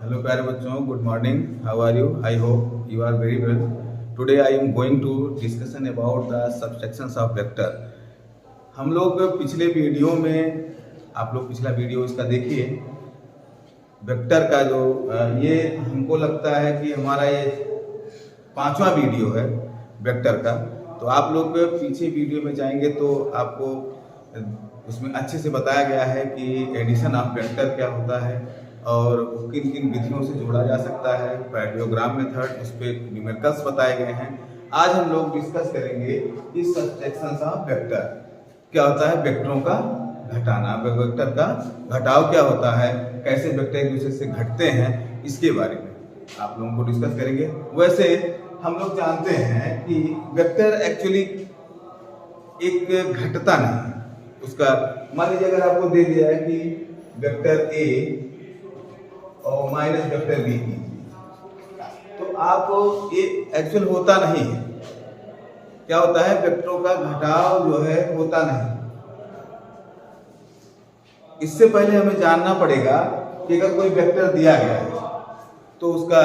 Hello प्यारे बच्चों, good morning. How are you? I hope you are very well. Today I am going to discussion about the subsections of vector. हम लोग पिछले video में, आप लोग पिछला वीडियो इसका देखिए, वेक्टर का जो ये हमको लगता है कि हमारा ये 5वां वीडियो है वेक्टर का. तो आप लोग पीछे वीडियो में जाएंगे तो आपको उसमें अच्छे से बताया गया है कि एडिशन ऑफ वेक्टर क्या होता है और किन किन विधियों से जोड़ा जा सकता है. पैरेललोग्राम मेथड, उस पर न्यूमेरिकल्स बताए गए हैं. आज हम लोग डिस्कस करेंगे कि सबसेक्शंस ऑफ वेक्टर क्या होता है, वेक्टरों का घटाना, वेक्टर का घटाव क्या होता है, कैसे वेक्टर एक दूसरे से घटते हैं, इसके बारे में आप लोगों को डिस्कस करेंगे. वैसे हम लोग जानते हैं कि वेक्टर एक्चुअली एक घटता नहीं है. उसका मान लीजिए अगर आपको दे दिया है कि वेक्टर ए और माइनस वेक्टर बी की, तो आप ये एक्चुअल होता नहीं है. क्या होता है, वेक्टरों का घटाव जो है होता नहीं. इससे पहले हमें जानना पड़ेगा कि अगर कोई वेक्टर दिया गया है तो उसका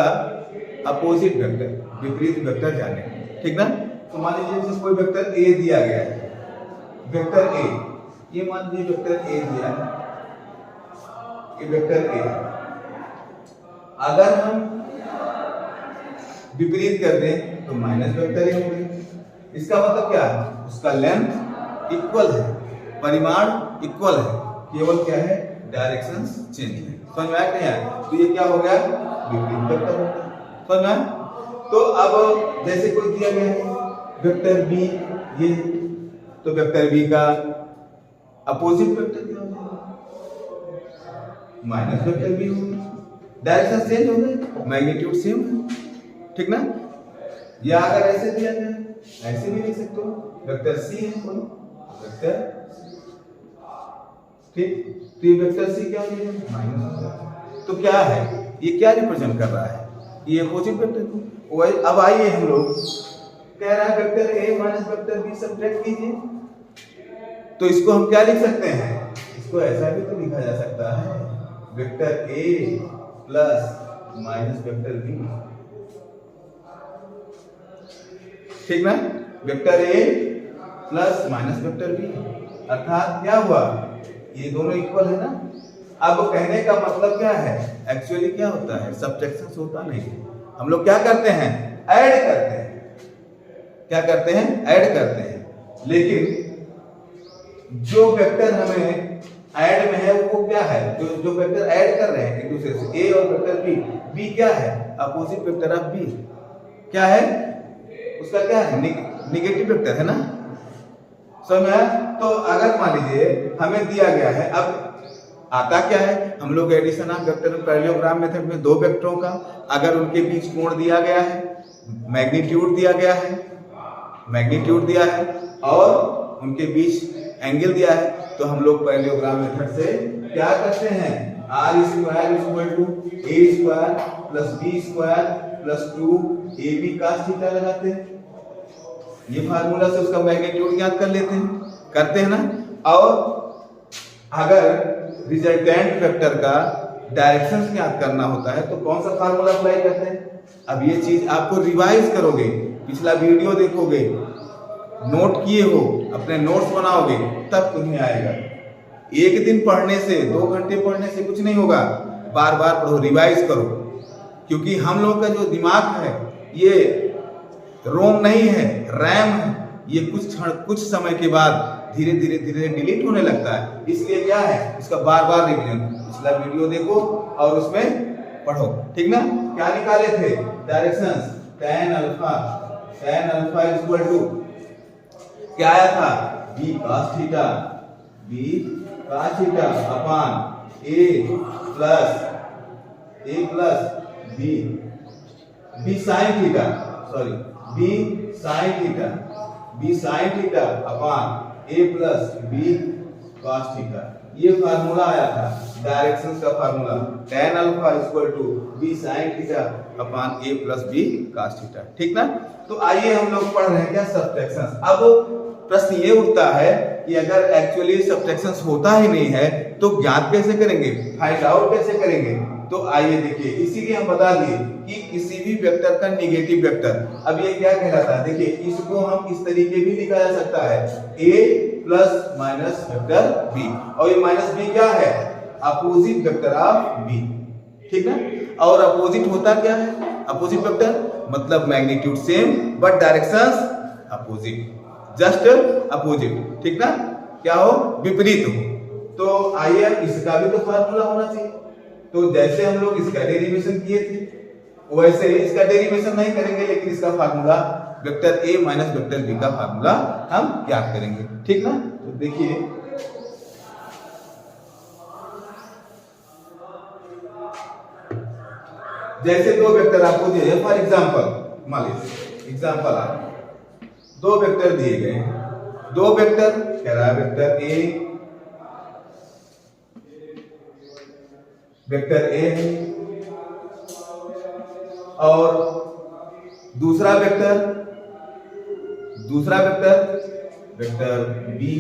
अपोजिट वेक्टर, विपरीत वेक्टर जाने, ठीक ना. तो मान लीजिए कोई वेक्टर ए दिया गया है, वेक्टर ए, ये मान लीजिए वेक्टर ए दिया है, ये वेक्टर ए. अगर हम विपरीत कर दें तो माइनस वेक्टर ए होंगे. इसका मतलब क्या है, उसका लेंथ इक्वल है, परिमाण इक्वल है, केवल क्या है, डायरेक्शन चेंज है. समझ में आया नहीं आया? तो ये क्या हो गया, विपरीत वेक्टर हो गया. समझ में? तो अब जैसे कोई दिया गया है वेक्टर बी, ये तो वेक्टर बी का अपोजिट वेक्टर क्या होगा, माइनस वेक्टर बी होगा. डायरेक्शन चेंज हो गई, मैग्नीट्यूड सेम है, ठीक ना. या अगर ऐसे दिया जाए, ऐसे भी लिख सकते हो, वेक्टर सी है कोई वेक्टर, ठीक. तो ये वेक्टर सी क्या हो गया, माइनस. तो क्या है, ये क्या रिप्रेजेंट कर रहा है, ये अपोजिट वेक्टर को. अब आइए हम लोग, कह रहा है vector a minus vector b subtract कीजिए, तो इसको हम क्या लिख सकते हैं, इसको ऐसा भी तो लिखा जा सकता है, vector a plus minus vector b, ठीक ना. Vector a plus minus vector b, अर्थात क्या हुआ, ये दोनों इक्वल है ना. अब कहने का मतलब क्या है, एक्चुअली क्या होता है, सबट्रैक्शन होता नहीं है. हम लोग क्या करते हैं, ऐड करते हैं. क्या करते हैं, ऐड करते हैं. लेकिन जो वेक्टर हमें ऐड में है वो क्या है, जो वेक्टर ऐड कर रहे हैं एक दूसरे से, ए और वेक्टर बी, बी क्या है, अपोजिट वेक्टर ऑफ बी. क्या है उसका, क्या है, निगेटिव वेक्टर है ना. समझ में? तो अगर मान लीजिए हमें दिया गया है, अब आता क्या है, हम लोग addition of vector parallelogram method में दो वेक्टरों का अगर उनके बीच कोण दिया गया है, मैग्नीट्यूड दिया गया है, मैग्नीट्यूड दिया है और उनके बीच एंगल दिया है, तो हम लोग पैरेललोग्राम मेथड से क्या करते हैं, r square equal to a square plus b square plus 2ab cos theta लगाते हैं. ये फार्मूला से उसका मैग्नीट्यूड ज्ञात कर लेते हैं, करते हैं ना. और अगर रिजल्टेंट वेक्टर का डायरेक्शन ज्ञात करना होता है तो कौन सा फार्मूला अप्लाई करते हैं. अब ये चीज आपको रिवाइज करोगे, पिछला वीडियो देखोगे, नोट किए हो, अपने नोट्स बनाओगे, तब तुम्हें आएगा. एक दिन पढ़ने से, 2 घंटे पढ़ने से कुछ नहीं होगा. बार बार पढ़ो, रिवाइज करो, क्योंकि हम लोग का जो दिमाग है ये रोम नहीं है, रैम है. ये कुछ समय के बाद धीरे धीरे डिलीट होने लगता है. इसलिए क्या है, इसका बार बार रिवीजन, पिछला वीडियो देखो और उसमें पढ़ो, ठीक ना. क्या निकाले थे, directions, tan alpha equal to क्या आया था, b cos theta, b cos theta upon a plus b sin theta, sorry b sin theta upon a plus b cos theta. ये फार्मूला आया था डायरेक्शंस का formula, tan alpha equal to b sin theta upon a plus b cos theta, ठीक ना. तो आइए हम लोग पढ़ रहे हैं क्या, सबट्रैक्शंस. अब प्रश्न ये उठता है कि अगर एक्चुअली सब्ट्रैक्शन होता ही नहीं है तो ज्ञात कैसे करेंगे, फाइंड आउट कैसे करेंगे। तो आइए देखिए, इसीलिए हम बता दिए कि किसी भी वेक्टर का नेगेटिव वेक्टर, अब ये क्या कहलाता है, देखिए इसको हम इस तरीके भी लिखा जा सकता है, a plus minus vector b, और ये माइनस b क्या है, अपोजिट वेक्टर ऑफ b, ठीक ना। और अपोजिट होता क्या है, अपोजिट वेक्टर मतलब magnitude same but directions opposite, just opposite, ठीक ना, क्या हो, विपरीत हो। तो आइए इसका भी तो फार्मूला होना चाहिए। तो जैसे हम लोग इसका डेरिवेशन किए थे वैसे इसका डेरिवेशन नहीं करेंगे, लेकिन इसका formula vector a minus vector b का फार्मूला हम ज्ञात करेंगे, ठीक ना। तो देखिए जैसे दो वेक्टर आपको दिए हैं, फॉर एग्जांपल मान लीजिए एग्जांपल आप दो वेक्टर दिए गए हैं, दो वेक्टर कह रहा है वेक्टर ए है और दूसरा vector vector b,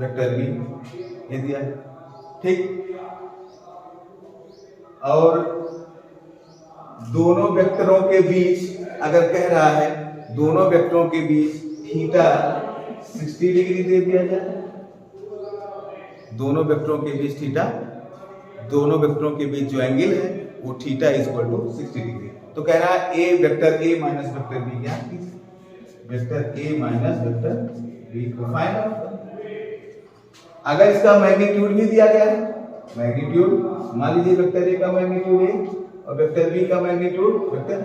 vector b ये दिया है, ठीक। और दोनों वेक्टरों के बीच अगर कह रहा है दोनों वेक्टरों के बीच थीटा 60 डिग्री दे दिया जाए, दोनों वेक्टरों के बीच थीटा, दोनों वेक्टरों के बीच जो एंगल है वो थीटा इक्वल टू 60 डिग्री। तो कह रहा है a vector a minus vector b, क्या vector a minus vector b को फाइंड आउट। अगर इसका मैग्नीट्यूड भी दिया गया है, मैग्नीट्यूड मान लीजिए वेक्टर ए का मैग्नीट्यूड ए और वेक्टर बी का मैग्नीट्यूड वेक्टर,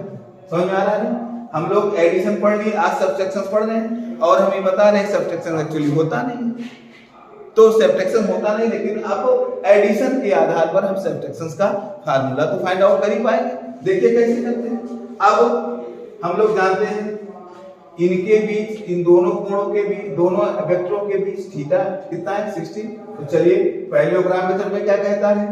समझ में आ रहा है। हम लोग एडिशन पढ़ लिए, आज सब्ट्रैक्शन पढ़ रहे हैं और हमें बता रहे हैं सब्ट्रैक्शन एक्चुअली होता नहीं, तो सब्ट्रैक्शन होता नहीं, लेकिन अब एडिशन के आधार पर हम सब्ट्रैक्शन का फार्मूला तो फाइंड आउट कर ही पाएंगे। देखिए कैसे करते हैं। अब हम लोग जानते हैं इनके बीच, इन दोनों कोणों के बीच, दोनों वेक्टरों के बीच थीटा कितना है 60। तो चलिए पैरेललोग्राम मेथड में क्या कहता है,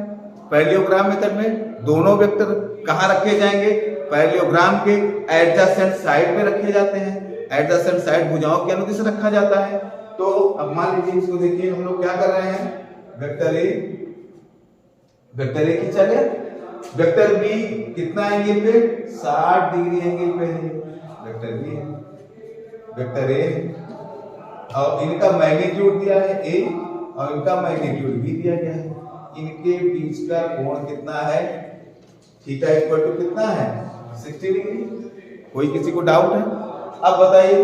पैरेललोग्राम मेथड में दोनों वेक्टर कहाँ रखे जाएंगे, पैरेललोग्राम के एडजेसेंट साइड में रखे जाते हैं, एडजेसेंट साइड भुजाओं के अनुदिश रखा जाता है। तो अब मान लीजिए इसको देखिए, हम लोग क्या कर रहे हैं, वेक्टर ए खींचा गया, वेक्टर बी कितना एंगल पे 60 डिग्री एंगल पे है, वेक्टर बी है, वेक्टर ए और इनका मैग्नीट्यूड दिया है ए और इनका मैग्नीट्यूड भी दिया गया है। इनके बीच का कोण कितना है, थीटा इक्वल टू कितना है 60 डिग्री। कोई किसी को डाउट है? अब बताइए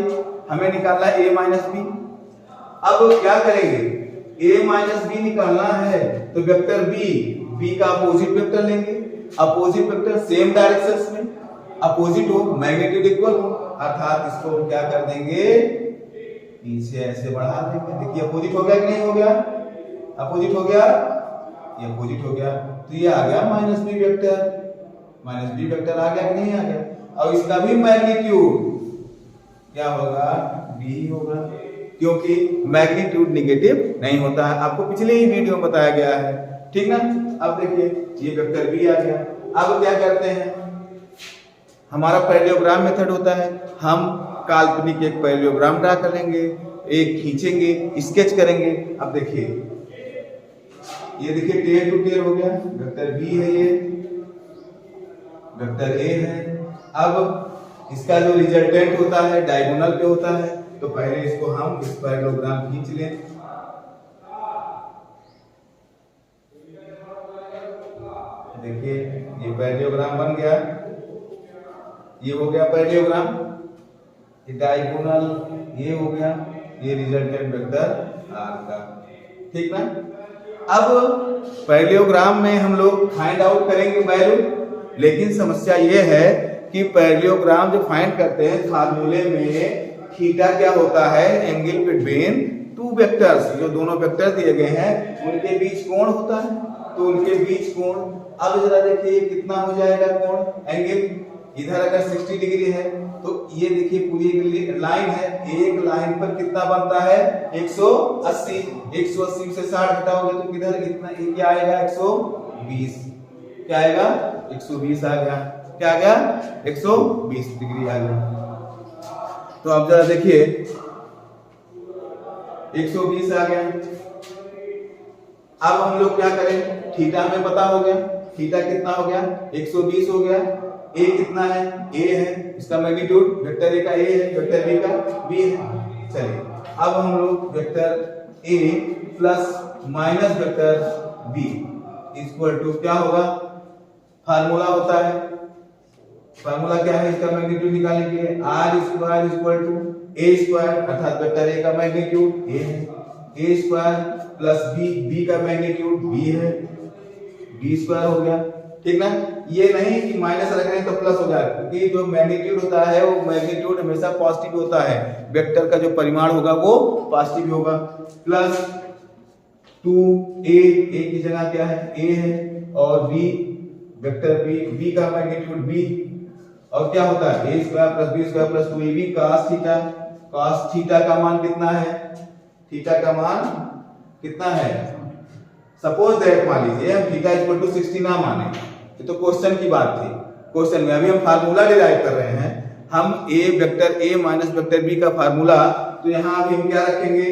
हमें निकालना है a माइनस बी। अब क्या करेंगे, a माइनस बी निकालना है तो वेक्टर b का अपोजिट वेक्टर लेंगे, अपोजिट वेक्टर सेम डायरेक्शन में अपोजिट हो, मैग्नीट्यूड इक्वल हो, अर्थात इसको क्या कर देंगे, पीछे ऐसे बढ़ा देंगे। देखिए अपोजिट हो गया कि नहीं हो गया, अपोजिट हो गया, ये अपोजिट हो गया, तो ये आ गया माइनस बी वेक्टर आ गया कि नहीं आ गया। और इसका भी मैग्नीट्यूड क्या होगा, बी होगा, क्योंकि मैग्नीट्यूड नेगेटिव नहीं होता है, आपको पिछले ही वीडियो में बताया गया है, ठीक ना। अब देखिए ये वेक्टर बी आ गया। अब क्या करते हैं, हमारा पैरेललोग्राम मेथड होता है, हम काल्पनिक एक पैरेललोग्राम ड्रा करेंगे, एक खींचेंगे, स्केच करेंगे। अब देखिए ये देखिए टेयर टू टेयर हो गया, वेक्टर बी है, ये वेक्टर ए है। अब इसका जो रिजल्टेंट होता है डायगोनल पे होता है, तो पहले इसको हम इस पैरेललोग्राम खींच लें। देखिए ये पैरेललोग्राम बन गया, ये हो गया पैरेललोग्राम, ये डायगोनल ये हो गया, ये रिजल्टेंट वेक्टर आर का, ठीक ना। अब पैरेललोग्राम में हम लोग फाइंड आउट करेंगे वैल्यू, लेकिन समस्या ये है कि पैरेललोग्राम जो फाइंड करते हैं फार्मूले में थीटा क्या होता है, एंगल बिटवीन टू वेक्टर्स, जो दोनों वेक्टर दिए गए हैं उनके बीच कोण होता है, तो उनके बीच कोण, अब जरा देखिए कितना हो जाएगा कोण, एंगल इधर अगर 60 डिग्री है तो ये देखिए पूरी लाइन है, एक लाइन पर कितना बनता है 180, 180 से 60 घटाओगे तो किधर कितना, ये क्या आएगा 120, क्या आएगा 120 आ गया, क्या आ गया 120 डिग्री आ गया। तो अब जरा देखिए 120 आ गया। अब हम लोग क्या करें, थीटा हमें पता हो गया, थीटा कितना हो गया 120 हो गया। ए कितना है, ए है, इसका मैग्नीट्यूड वेक्टर ए का ए है, वेक्टर बी का बी है। चलिए अब हम लोग vector a plus minus vector b equal to क्या होगा, फार्मूला होता है, फार्मूला क्या है इसका मैग्नीट्यूड निकालने के लिए, r square equal to a square, अर्थात वेक्टर ए का मैग्नीट्यूड ए है, a square plus b, b का मैग्नीट्यूड बी है, बी स्क्वायर हो गया। ठीक ना, ये नहीं कि माइनस रख रहे हैं तो प्लस हो जाए, क्योंकि जो मैग्नीट्यूड होता है वो मैग्नीट्यूड हमेशा पॉजिटिव होता है, वेक्टर का जो परिमाण होगा वो पॉजिटिव होगा। प्लस 2a, a की जगह क्या है a है, और b वेक्टर b, b का मैग्नीट्यूड b, और क्या होता है a square plus b square plus 2ab cos theta. cos theta का मान कितना है, थीटा का मान कितना है, सपोज दैट मान लीजिए हम थीटा इक्वल टू 60 ना माने, ये तो क्वेश्चन की बात थी, क्वेश्चन में अभी हम फार्मूला डिराइव कर रहे हैं, हम a vector a minus vector b का फार्मूला, तो यहाँ अभी हम क्या रखेंगे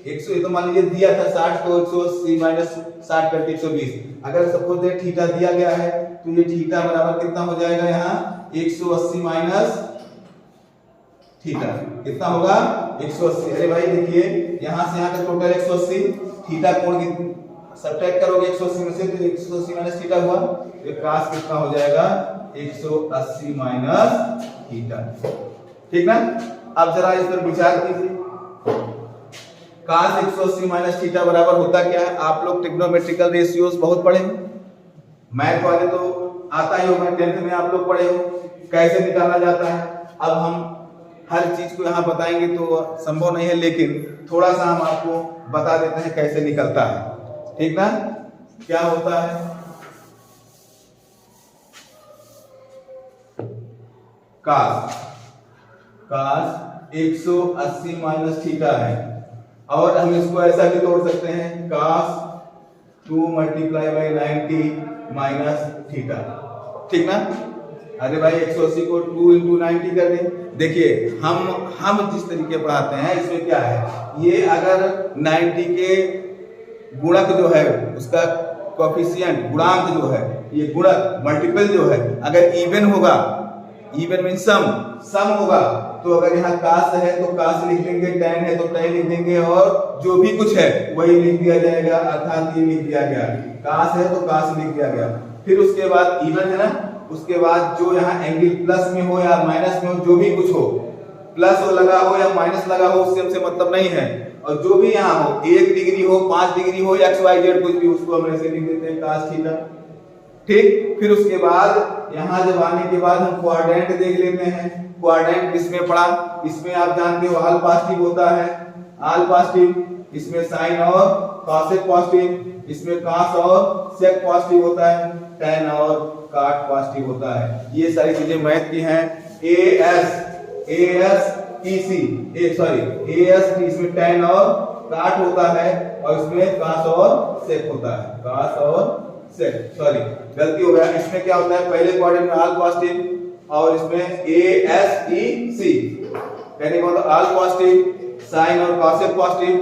100, ये तो मान लीजिए दिया था 60, तो 180 माइनस 60 करके 120। अगर सपोज दैट थीटा दिया गया है तो ये थीटा बराबर कितना हो जाएगा, यहाँ 180 माइनस थीटा कितना होगा 180। अरे भाई देखिए यहाँ से यहाँ का टोटल 180, थीटा कोण सब्ट्रैक्ट करोगे 180 में से तो 180 माइनस थीटा हुआ, तो cos कितना हो जाएगा 180 माइनस थीटा। ठीक ना, अब जरा इस पर विचार कीजिए, cos 180 माइनस थीटा बराबर होता क्या है, आप लोग ट्रिग्नोमेट्रिकल रेशियोज बहुत पढ़े, मैथ वाले तो आता ही होगा, 10th में आप लोग पढ़े हो कैसे निकाला जाता है। अब हम हर चीज को यहाँ बताएंगे तो संभव नहीं है, लेकिन थोड़ा सा हम आपको बता देते हैं कैसे निकलता है। ठीक ना, क्या होता है, cos 180 माइनस थीटा है, और हम इसको ऐसा भी तोड़ सकते हैं cos 2 multiply by 90 minus theta. ठीक ना, अरे भाई 180 को 2 इंटू 90 कर दें। देखिए हम जिस तरीके पढ़ाते हैं इसमें क्या है, ये अगर 90 के गुणक जो है उसका कोफिशिएंट गुणांक जो है, ये गुणक मल्टीपल जो है अगर इवन होगा, इवन मीन सम होगा, तो अगर यहाँ cos है तो cos लिख देंगे, tan है तो tan लिख देंगे, और जो भी कुछ है वही लिख दिया जाएगा, अर्थात ये लिख दिया गया, cos है तो cos लिख दिया गया। फिर उसके बाद इवन है ना, उसके बाद जो यहाँ एंगल प्लस में हो या माइनस में हो, जो भी कुछ हो, प्लस हो लगा हो या माइनस लगा हो उससे हमसे मतलब नहीं है, और जो भी यहाँ हो 1 डिग्री हो 5 डिग्री हो XYZ कुछ भी, उसको हम ऐसे लिख देते हैं cos थीटा। ठीक, फिर उसके बाद यहाँ जब आने के बाद हम क्वाड्रेंट देख लेते हैं, क्वाड्रेंट किसमें पड़ा, इसमें आप जानते हो ऑल पॉजिटिव होता है, ऑल पॉजिटिव, इसमें साइन और कॉसेक पॉजिटिव, इसमें cos और सेक पॉजिटिव होता है, tan और cot पॉजिटिव होता है। ये सारी चीजें मैथ की हैं। ASTC इसमें tan और cot होता है, और इसमें cos और sec होता है, cos और sec, सॉरी गलती हो गया, इसमें क्या होता है पहले क्वाड्रेंट में ऑल पॉजिटिव, और इसमें ASTC कहने का मतलब ऑल पॉजिटिव, साइन और कॉसेक पॉजिटिव,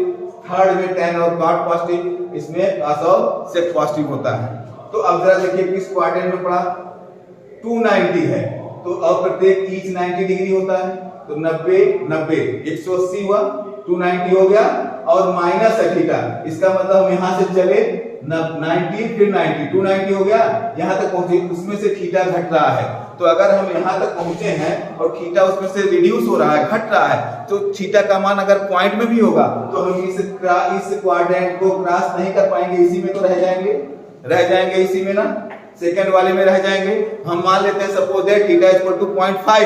थर्ड में tan और cot पॉजिटिव, इसमें cos और sec पॉजिटिव होता है। तो अब जरा देखिए किस क्वाड्रेंट में पड़ा, 290 है, तो अब प्रत्येक ईच 90 डिग्री होता है, तो 90 180 हुआ, 290 हो गया, और माइनस है थीटा, इसका मतलब हम यहाँ से चले 90 फिर 90, 290 हो गया, यहाँ तक पहुंचे, उसमें से थीटा घट रहा है, तो अगर हम यहाँ तक पहुंचे हैं और थीटा उसमें से रिड्यूस हो रहा है, घट रहा है, तो थीटा का मान अगर पॉइंट में भी होगा तो हम इस क्वाड्रेंट को क्रॉस नहीं कर पाएंगे, इसी में तो रह जाएंगे इसी में ना, सेकंड वाले में रह जाएंगे। हम मान लेते हैं suppose that theta equal to 0.5,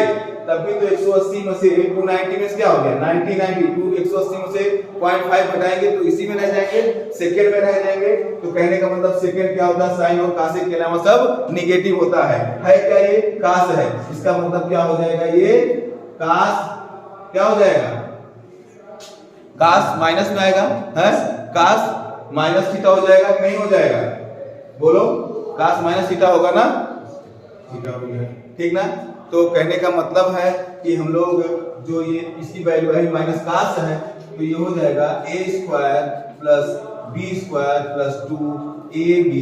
तब भी तो 180 में से 290 में क्या हो गया 90 180 में से 0.5 घटाएंगे तो इसी में रह जाएंगे, सेकंड में रह जाएंगे। तो कहने का मतलब सेकंड क्या होता है, साइन और कॉसेक के अलावा सब नेगेटिव होता है क्या, ये कॉस है, इसका मतलब क्या हो जाएगा, ये कॉस क्या हो जाएगा, कॉस माइनस में आएगा, है कॉस माइनस थीटा हो जाएगा, नहीं हो जाएगा, बोलो cos माइनस थीटा होगा ना, थीटा हो गया, ठीक ना। तो कहने का मतलब है कि हम लोग जो ये इसकी वैल्यू है माइनस कास है, तो ये हो जाएगा a square plus b square plus 2ab,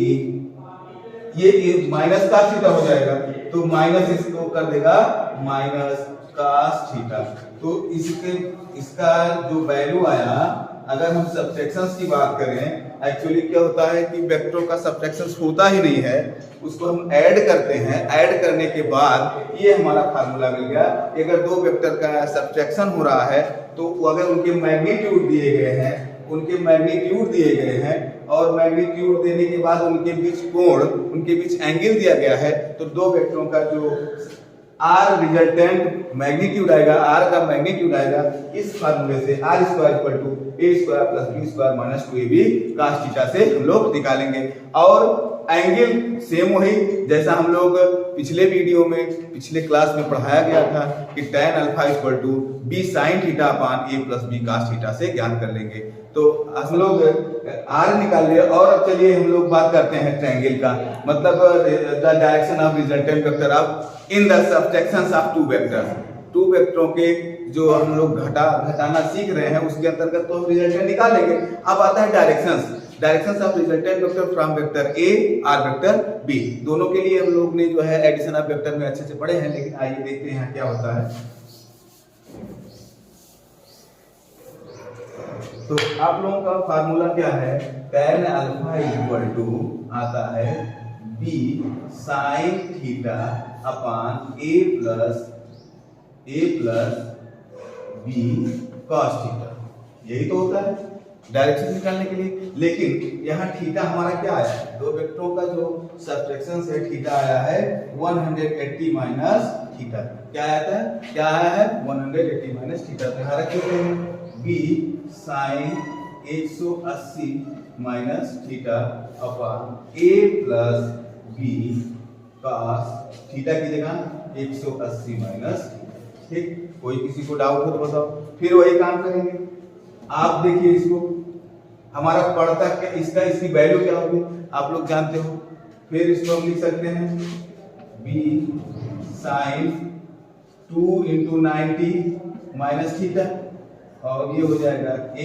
ये माइनस कास थीटा हो जाएगा, तो माइनस इसको कर देगा माइनस कास थीटा। तो इसका जो वैल्यू आया, अगर हम सब्ट्रैक्शंस की बात करें, एक्चुअली क्या होता है कि वेक्टरों का सब्ट्रैक्शंस होता ही नहीं है, उसको हम ऐड करते हैं। ऐड करने के बाद ये हमारा फार्मूला मिल गया। अगर दो वेक्टर का सब्ट्रैक्शन हो रहा है तो अगर उनके मैग्नीट्यूड दिए गए हैं, और मैग्नीट्यूड देने के बाद उनके बीच कोण, उनके बीच एंगल दिया गया है, तो दो वेक्टरों का जो आर रिजल्टेंट मैग्नीट्यूड आएगा, आर का मैग्नीट्यूड आएगा इस फार्मूले से r square equal to a square plus b square minus 2ab cos theta से हम लोग निकालेंगे। और एंगल सेम वही जैसा हम लोग पिछले वीडियो में, पिछले क्लास में पढ़ाया गया था कि tan alpha equal to b sine theta upon a plus b cos theta से ज्ञात कर लेंगे। तो हम लोग आर निकाल लिए। और अब चलिए हम लोग बात करते हैं ट्रायंगल का, मतलब the direction of resultant vector of in the subtractions of two vectors. Two वेक्टरों के जो हम लोग घटाना सीख रहे हैं उसके अंतर्गत तो हम रिजल्टेंट निकालेंगे। अब आता है directions of resultant vector from vector A और वेक्टर बी। दोनों के लिए हम लोग ने जो है एडिशन ऑफ वेक्टर में अच्छे से पढ़े हैं, लेकिन आइए देखते हैं यहाँ क्या होता है। तो आप लोगों का फार्मूला क्या है, tan अल्फा इक्वल टू आता है b sign theta upon a plus b cos theta. यही तो होता है डायरेक्शन निकालने के लिए। लेकिन यहाँ थीटा हमारा क्या आया है, दो वेक्टरों का जो सब्ट्रैक्शन है थीटा आया है 180 माइनस थीटा। क्या आया है 180 माइनस थीटा। तो यहाँ रख देते हैं b sine 180 minus theta upon a plus b cos theta की जगह 180 माइनस। ठीक, कोई किसी को डाउट हो तो बताओ। फिर वही काम करेंगे। आप देखिए इसको, हमारा पड़ता क्या, इसकी वैल्यू क्या होगी आप लोग जानते हो। फिर इसको हम लिख सकते हैं b sine 2 into 90 minus theta, और ये हो जाएगा a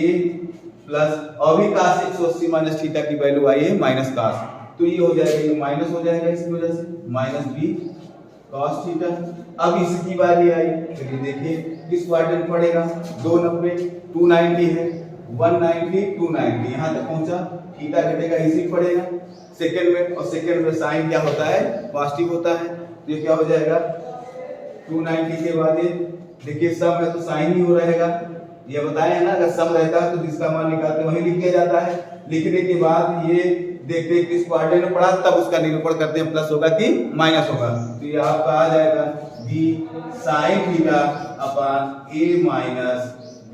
प्लस अभी कास 180 माइनस थीटा की वैल्यू आई है माइनस कास, तो ये हो जाएगा, ये माइनस हो जाएगा इसकी वजह से माइनस b cos थीटा। अब इसकी बारी आई, चलिए देखिए किस क्वाड्रेंट पड़ेगा, 290 290 है, 190 290 यहाँ तक पहुंचा, थीटा घटेगा इसी पड़ेगा सेकंड में, और सेकंड में साइन क्या होता है पॉजिटिव होता है, तो ये क्या हो जाएगा 290 के बाद ये देखिए सम है तो साइन ही हो रहेगा। ये बताया ना, अगर सम रहता है तो जिसका मान निकालते वही लिख दिया जाता है। लिखने के बाद ये देखते हैं किस क्वाड्रेंट में पड़ा, तब उसका निरूपण करते हैं प्लस होगा कि माइनस होगा। तो ये आपका आ जाएगा b sin theta upon a minus b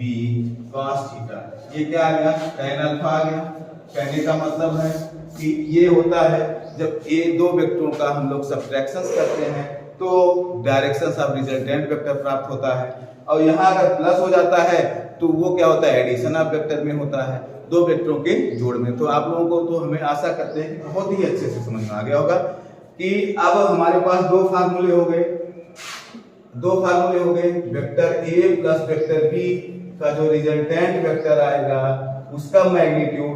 cos theta. ये क्या आ गया, tan अल्फा आ गया। कहने का मतलब है कि ये होता है जब ये दो वेक्टरों का हम लोग सब्ट्रैक्शंस करते हैं तो डायरेक्शंस ऑफ रिजल्टेंट वेक्टर प्राप्त होता है। और यहाँ अगर प्लस हो जाता है तो वो क्या होता है, एडिशन ऑफ वेक्टर में होता है, दो वेक्टरों के जोड़ में। तो आप लोगों को तो हमें आशा करते हैं कि बहुत ही अच्छे से समझ में आ गया होगा कि अब हमारे पास दो फार्मूले हो गए, vector a plus vector b का जो रिजल्टेंट वेक्टर आएगा उसका मैग्नीट्यूड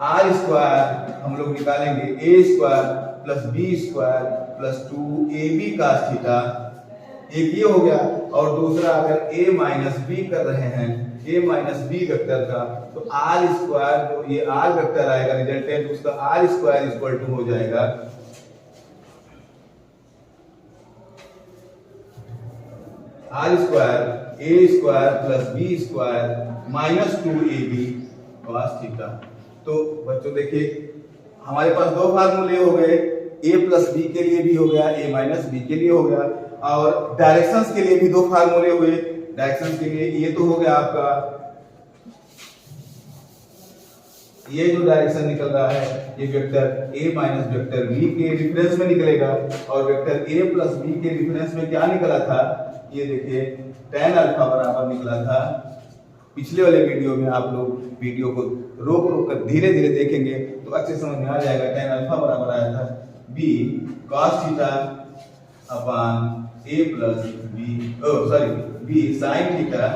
r स्क्वायर हम लोग निकालेंगे a square plus b square plus 2ab cos theta. एक ये हो गया, और दूसरा अगर a माइनस b कर रहे हैं, a माइनस b वेक्टर का, तो r स्क्वायर जो ये r वेक्टर आएगा रिजल्टेंट, उसका r स्क्वायर इक्वल टू हो जाएगा r square a square plus b square minus 2ab cos theta. तो बच्चों देखिए हमारे पास दो फार्मूले हो गए, a प्लस b के लिए भी हो गया, a माइनस b के लिए हो गया, और डायरेक्शंस के लिए भी दो फार्मूले हुए। डायरेक्शंस के लिए ये तो हो गया आपका, ये जो डायरेक्शन निकल रहा है ये vector a minus vector b के डिफरेंस में निकलेगा, और वेक्टर a प्लस b के डिफरेंस में क्या निकला था, ये देखिए tan अल्फा बराबर निकला था। पिछले वाले वीडियो में आप लोग वीडियो को रोक कर धीरे धीरे देखेंगे तो अच्छे समझ में आ जाएगा। tan अल्फा बराबर आया था b cos theta upon a plus b b sine theta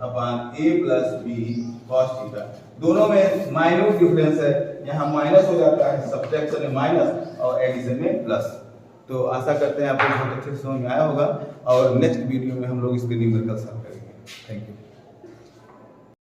upon a plus b cos theta. दोनों में माइन्यूट डिफरेंस है, यहाँ माइनस हो जाता है, सब्ट्रैक्शन में माइनस और एडिशन में प्लस। तो आशा करते हैं आपको बहुत अच्छे से समझ में आया होगा और नेक्स्ट वीडियो में हम लोग इसके न्यूमेरिकल सॉल्व करेंगे। Thank you.